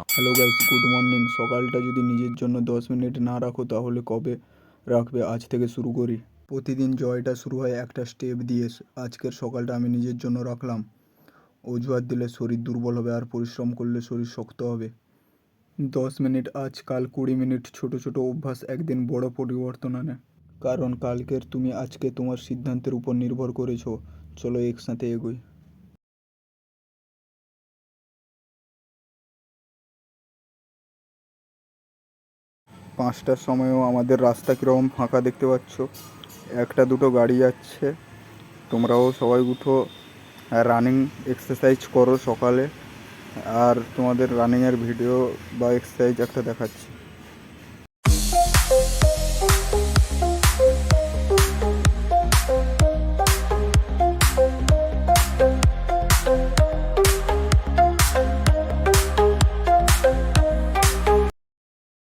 Hello guys, good morning. সকালটা যদি নিজের জন্য 10 মিনিট না রাখো তাহলে কবে রাখবে? আজ থেকে শুরু করি। প্রতিদিন জয়টা শুরু হয় একটা স্টেপ দিয়ে। আজকের সকালটা আমি নিজের জন্য রাখলাম। অজুহাত দিলে শরীর দুর্বল হবে, আর পরিশ্রম করলে শরীর শক্ত হবে। 10 মিনিট আজ, কাল 20 মিনিট। ছোট ছোট অভ্যাস একদিন বড় পরিবর্তন আনে। কারণ কালকের তুমি আজকে তোমার সিদ্ধান্তের উপর নির্ভর করেছো। চলো একসাথে এগোই। 5টার সময়ও আমাদের রাস্তা কীরকম ফাঁকা দেখতে পাচ্ছ। একটা দুটো গাড়ি যাচ্ছে। তোমরাও সবাই উঠো, রানিং এক্সারসাইজ করো সকালে। আর তোমাদের রানিংয়ের ভিডিও বা এক্সারসাইজ একটা দেখাচ্ছি।